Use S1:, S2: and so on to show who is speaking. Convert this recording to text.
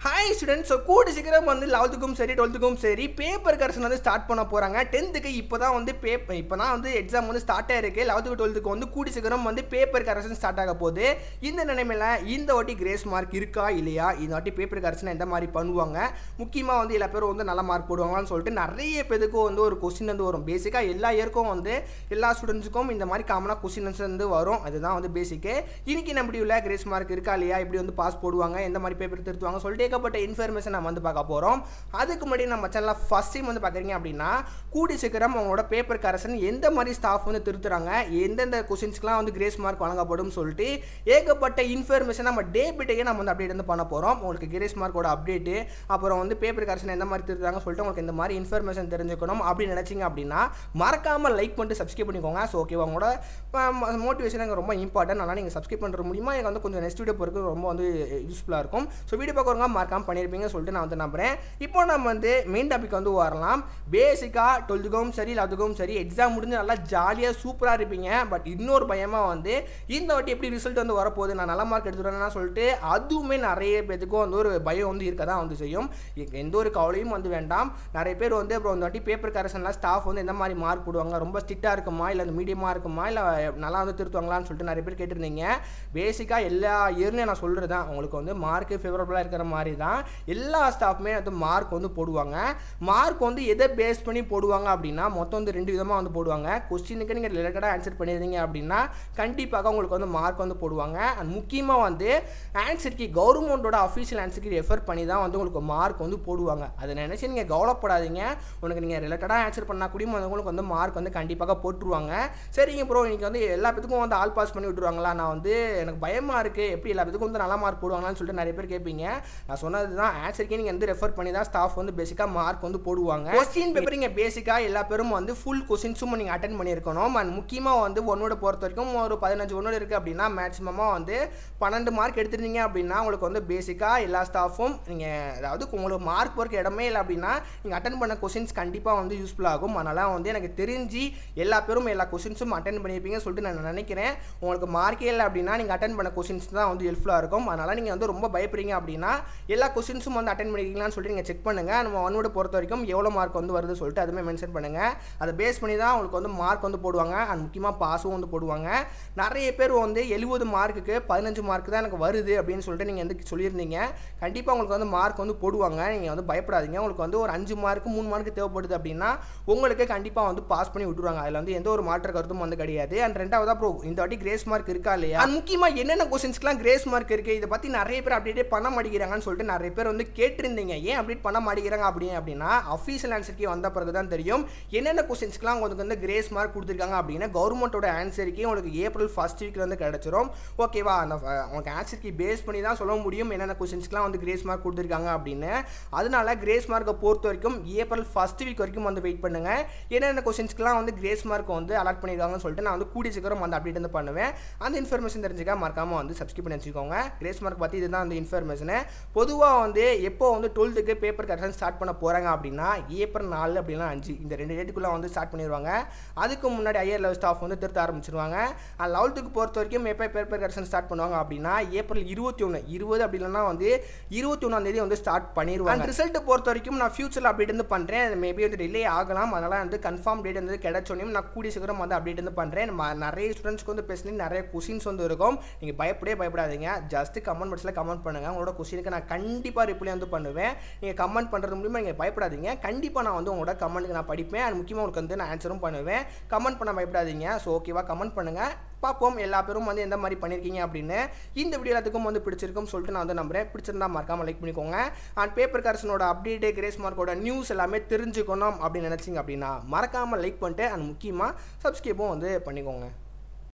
S1: Hi students, so கூடி சீக்கிரம் வந்து 11க்கும் சரி 12க்கும் சரி பேப்பர் கரெக்ஷன் வந்து ஸ்டார்ட் பண்ண போறாங்க. 10க்கு இப்போதான் வந்து இப்போதான் வந்து எக்ஸாம் வந்து ஸ்டார்ட் ஆயிருக்கு. 11க்கு 12க்கு வந்து கூடி சீக்கிரம் வந்து பேப்பர் கரெக்ஷன் ஸ்டார்ட் ஆக போகுது. இந்த நிலைமையில இந்த வாட்டி கிரேஸ் மார்க் இருக்கா இல்லையா, இந்த வாட்டி பேப்பர் கரெக்ஷன் எந்த மாதிரி பண்ணுவாங்க, முக்கியமா வந்து எல்லா பேரும் வந்து நல்ல மார்க் போடுவாங்கன்னு சொல்லிட்டு நிறைய பேருக்கு வந்து ஒரு கொஸ்டின் வந்து வரும். பேசிக்கா எல்லா இயருக்கும் வந்து எல்லா ஸ்டூடெண்ட்ஸுக்கும் இந்த மாதிரி காமனா கொஸ்டின்ஸ் வந்து வரும். அதுதான் வந்து பேசிக். இன்னைக்கு நம்ம வீடியோல கிரேஸ் மார்க் இருக்கா இல்லையா, இப்படி வந்து பாஸ் போடுவாங்க, எந்த மாதிரி பேப்பர் திருத்துவாங்க சொல்லிட்டு ஏகப்பட்ட இன்ஃபர்மேஷன் நம்ம வந்து பார்க்க போறோம். அதுக்கு முன்னாடி நம்ம சேனல்ல ஃபர்ஸ்ட் டைம் வந்து பார்க்குறீங்க அப்படின்னா கூடி சீக்கிரம் அவங்களோட பேப்பர் கரெக்ஷன் எந்த மாதிரி ஸ்டாஃப் வந்து திருத்துறாங்க, எந்தெந்த கொஸ்டின்ஸ்க்குலாம் வந்து கிரேஸ் மார்க் வழங்கப்படும் சொல்லிட்டு ஏகப்பட்ட இன்ஃபர்மேஷன் நம்ம டே பை டே நம்ம வந்து அப்டேட் வந்து பண்ண போறோம். உங்களுக்கு கிரேஸ் மார்க்கோட அப்டேட், அப்புறம் வந்து பேப்பர் கரெக்ஷன் எந்த மாதிரி திருத்துறாங்க சொல்லிட்டு உங்களுக்கு இந்த மாதிரி இன்ஃபர்மேஷன் தெரிஞ்சுக்கணும் அப்படின்னு நினைச்சீங்க அப்படின்னா மறக்காம லைக் பண்ணிட்டு சப்ஸ்கிரைப் பண்ணிக்கோங்க. ஸோ ஓகே, உங்களோட மோட்டிவேஷன் எனக்கு ரொம்ப இம்பார்ட்டன்ட். அதனால் நீங்கள் சப்ஸ்கிரைப் பண்ணுற மூலியமாக எனக்கு வந்து கொஞ்சம் நெக்ஸ்ட் வீடியோ போகிறதுக்கு ரொம்ப வந்து யூஸ்ஃபுல்லாக இருக்கும். ஸோ வீடியோ பார்க்குறவங்க மறக்காம பண்ணியிருப்பீங்கன்னு சொல்லிட்டு நான் வந்து நம்புறேன். இப்போ நம்ம வந்து மெயின் டாபிக் வந்து வரலாம். பேசிக்காக 12க்கும் சரி 11க்கும் சரி எக்ஸாம் முடிஞ்சு நல்லா ஜாலியாக சூப்பராக இருப்பீங்க. பட் இன்னொரு பயமாக வந்து இந்த வாட்டி எப்படி ரிசல்ட் வந்து வரப்போகுது, நான் நல்ல மார்க் எடுத்துகிறேன்னா சொல்லிட்டு அதுவுமே நிறைய பேத்துக்கும் வந்து ஒரு பயம் வந்து இருக்க தான் வந்து செய்யும். எந்த ஒரு கவலையும் வந்து வேண்டாம். நிறைய பேர் வந்து அப்புறம் இந்த வாட்டி பேப்பர் கரெக்ஷன்லாம் ஸ்டாஃப் வந்து எந்த மாதிரி மார்க் போடுவாங்க, ரொம்ப ஸ்ட்ரிக்டாக இருக்குமா இல்லை அந்த மீடியமாக இருக்குமா இல்லை நல்லா வந்து திருத்துவாங்களான்னு சொல்லிட்டு நிறைய பேர் கேட்டிருந்தீங்க. பேசிக்காக எல்லா இயர்லையும் நான் சொல்கிறது தான், உங்களுக்கு வந்து மார்க்கு ஃபேவரபுளாக இருக்கிற மாதிரி தான் எல்லா ஸ்டாஃப்மே வந்து மார்க் வந்து போடுவாங்க. மார்க் வந்து எதை பேஸ் பண்ணி போடுவாங்க அப்படின்னா மொத்தம் வந்து 2 விதமாக வந்து போடுவாங்க. கொஸ்டினுக்கு நீங்கள் ரிலேட்டடாக ஆன்சர் பண்ணியிருந்தீங்க அப்படின்னா கண்டிப்பாக உங்களுக்கு வந்து மார்க் வந்து போடுவாங்க. அண்ட் முக்கியமாக வந்து ஆன்சருக்கு கவர்மெண்ட்டோட அஃபீஷியல் ஆன்சருக்கு ரெஃபர் பண்ணி தான் வந்து உங்களுக்கு மார்க் வந்து போடுவாங்க. அதை நினச்சி நீங்கள் கவலைப்படாதீங்க. உனக்கு நீங்கள் ரிலேட்டடாக ஆன்சர் பண்ணால் கூட உங்களுக்கு வந்து மார்க் வந்து கண்டிப்பாக போட்டுருவாங்க. சரிங்க ப்ரோ, இன்றைக்கி வந்து எல்லா பேத்துக்கும் வந்து ஆல் பாஸ் பண்ணி விட்டுருவாங்களா, நான் வந்து எனக்கு பயமாக இருக்குது, எப்படி எல்லா பேத்துக்கும் வந்து நல்ல மார்க் போடுவாங்களான்னு சொல்லிட்டு நிறைய பேர் கேட்பீங்க. நான் சொன்னது தான், ஆன்சருக்கே நீங்கள் வந்து ரெஃபர் பண்ணி தான் ஸ்டாஃப் வந்து பேசிக்காக மார்க் வந்து போடுவாங்க. கொஸ்டின் பேப்பர் நீங்கள் பேசிக்காக எல்லா பேரும் வந்து ஃபுல் கொஸ்டின்ஸும் நீங்கள் அட்டன் பண்ணியிருக்கணும். அண்ட் முக்கியமாக வந்து ஒன்னோட பொறுத்த வரைக்கும் ஒரு 15 ஒன்னோட இருக்குது அப்படின்னா மேக்ஸிமமாக வந்து 12 மார்க் எடுத்துருந்தீங்க அப்படின்னா உங்களுக்கு வந்து பேசிக்காக எல்லா ஸ்டாஃபும் நீங்கள் அதாவது உங்களுக்கு மார்க் போகிறக்கு இடமே இல்லை அப்படின்னா நீங்கள் அட்டன் பண்ண கொஸ்டின்ஸ் கண்டிப்பாக வந்து யூஸ்ஃபுல் ஆகும். அதனால் வந்து எனக்கு தெரிஞ்சு எல்லா பேரும் எல்லா கொஸ்டின்ஸும் அட்டன் பண்ணியிருப்பீங்கன்னு சொல்லிட்டு நான் நினைக்கிறேன். உங்களுக்கு மார்க்கே இல்லை அப்படின்னா நீங்கள் அட்டன் பண்ண கொஸ்டின்ஸ் தான் வந்து ஹெல்ப்ஃபுல்லாக இருக்கும். அதனால் நீங்கள் வந்து ரொம்ப பயப்படுறீங்க அப்படின்னா எல்லா கொஸ்டின்ஸும் வந்து அட்டன் பண்ணிருக்கீங்களான்னு சொல்லிட்டு நீங்கள் செக் பண்ணுங்கள். நம்ம ஒன்னோட பொறுத்த வரைக்கும் எவ்வளோ மார்க் வந்து வருது சொல்லிட்டு அதுவுமே மென்ஷன் பண்ணுங்கள். அதை பேஸ் பண்ணி தான் உங்களுக்கு வந்து மார்க் வந்து போடுவாங்க. அண்ட் முக்கியமாக பாஸும் வந்து போடுவாங்க. நிறைய பேர் வந்து 70 மார்க்குக்கு 15 மார்க் தான் எனக்கு வருது அப்படின்னு சொல்லிட்டு நீங்கள் வந்து சொல்லியிருந்தீங்க. கண்டிப்பாக உங்களுக்கு வந்து மார்க் வந்து போடுவாங்க. நீங்கள் வந்து பயப்படாதீங்க. உங்களுக்கு வந்து ஒரு 5 மார்க் 3 மார்க் தேவைப்படுது அப்படின்னா உங்களுக்கு கண்டிப்பாக வந்து பாஸ் பண்ணி விட்டுருவாங்க. அதில் வந்து எந்த ஒரு மாற்ற கருத்தும் வந்து கிடையாது. அண்ட் ரெண்டாவதா ப்ரோ, இந்த வாட்டி கிரேஸ் மார்க் இருக்கா இல்லையா, அண்ட் முக்கியமாக என்னென்ன கொஸ்டின்ஸ்க்குலாம் கிரேஸ் மார்க் இருக்குது, இதை பற்றி நிறைய பேர் அப்டேட்டே பண்ண மாட்டேங்கிறாங்கன்னு சொல்லிட்டு நிறைய பேர் வந்து கேட்டிருந்தீங்க. ஏன் அப்டேட் பண்ண மாட்டேங்கிறாங்க அப்படின்னா அஃபீஷியல் ஆன்சருக்கே வந்த பிறகு தான் தெரியும் என்னென்ன கொஸ்டின்ஸ்க்குலாம் உங்களுக்கு வந்து கிரேஸ் மார்க் கொடுத்துருக்காங்க அப்படின்னா கவர்மெண்ட்டோட ஆன்சருக்கே உங்களுக்கு ஏப்ரல் ஃபர்ஸ்ட் வீக்கில் வந்து கிடச்சிரும். ஓகேவா, அந்த உங்களுக்கு ஆன்சருக்கு பேஸ் பண்ணி தான் சொல்ல முடியும் என்னென்ன கொஸ்டின்ஸ்க்குலாம் வந்து கிரேஸ் மார்க் கொடுத்துருக்காங்க அப்படின்னு. அதனால கிரேஸ் மார்க்கை பொறுத்த வரைக்கும் ஏப்ரல் ஃபர்ஸ்ட் வீக் வரைக்கும் வந்து வெயிட் பண்ணுங்க. என்னென்ன கொஸ்டின்ஸ்க்குலாம் வந்து கிரேஸ் மார்க் வந்து அலாட் பண்ணியிருக்காங்கன்னு சொல்லிட்டு நான் வந்து கூடிய சீக்கிரம் அந்த அப்டேட் வந்து பண்ணுவேன். அந்த இன்ஃபர்மேஷன் தெரிஞ்சுக்க மறக்காம வந்து சப்ஸ்கிரைப் பண்ணி வச்சுக்கோங்க. கிரேஸ் மார்க் பற்றி இதுதான் அந்த இன்ஃபர்மேஷனு. பொதுவாக வந்து எப்போ வந்து 12க்கு பேப்பர் கரெக்ஷன் ஸ்டார்ட் பண்ண போகிறாங்க அப்படின்னா ஏப்ரல் 4 அப்படின்னா 5 இந்த 2 டேட்டுக்குள்ளே வந்து ஸ்டார்ட் பண்ணிடுவாங்க. அதுக்கு முன்னாடி ஹையர் லெவல் ஸ்டாஃப் வந்து திருத்த ஆரம்பிச்சிருவாங்க. 11க்கு பொறுத்த வரைக்கும் எப்போ பேப்பர் கரெக்ஷன் ஸ்டார்ட் பண்ணுவாங்க அப்படின்னா ஏப்ரல் 21 20 அப்படி இல்லைன்னா வந்து 21 வந்து ஸ்டார்ட் பண்ணிடுவாங்க. ரிசல்ட் பொறுத்த வரைக்கும் நான் ஃபியூச்சரில் அப்டேட் வந்து பண்ணுறேன். மேபி வந்து டிலே ஆகலாம். அதனால் வந்து கன்ஃபார்ம் டேட் வந்து கிடைச்சோனையும் நான் கூடிய சீக்கிரம் வந்து அப்டேட் வந்து பண்ணுறேன். நிறைய ஸ்டூடெண்ட்ஸ்க்கு வந்து பேசி நிறைய கொஸ்டின்ஸ் வந்து இருக்கும். நீங்கள் பயப்படாதீங்க. ஜஸ்ட் கமெண்ட் பாக்ஸில் கமெண்ட் பண்ணுங்கள். உங்களோட கொஸ்டினுக்கு நான் கண்டிப்பாக ரிப்ளை வந்து பண்ணுவேன். நீங்கள் கமெண்ட் பண்ணுறது மூலியமாக நீங்கள் பயப்படாதீங்க. கண்டிப்பாக நான் வந்து உங்களோட கமெண்ட்டுக்கு நான் படிப்பேன். அது முக்கியமாக உங்களுக்கு வந்து நான் ஆன்சரும் பண்ணுவேன். கமெண்ட் பண்ண பயப்படாதீங்க. ஸோ ஓகேவா, கமெண்ட் பண்ணுங்கள். பார்ப்போம் எல்லா பேரும் வந்து எந்த மாதிரி பண்ணியிருக்கீங்க அப்படின்னு. இந்த வீடியோ எல்லாத்துக்கும் வந்து பிடிச்சிருக்கும் சொல்லிட்டு நான் வந்து நம்புறேன். பிடிச்சிருந்தா மறக்காமல் லைக் பண்ணிக்கோங்க. அண்ட் பேப்பர் கரெக்ஷனோட அப்டேட், கிரேஸ் மார்க்கோட நியூஸ் எல்லாமே தெரிஞ்சுக்கணும் அப்படின்னு நினச்சிங்க அப்படின்னா மறக்காமல் லைக் பண்ணிட்டு அண்ட் முக்கியமாக சப்ஸ்கிரைபும் வந்து பண்ணிக்கோங்க.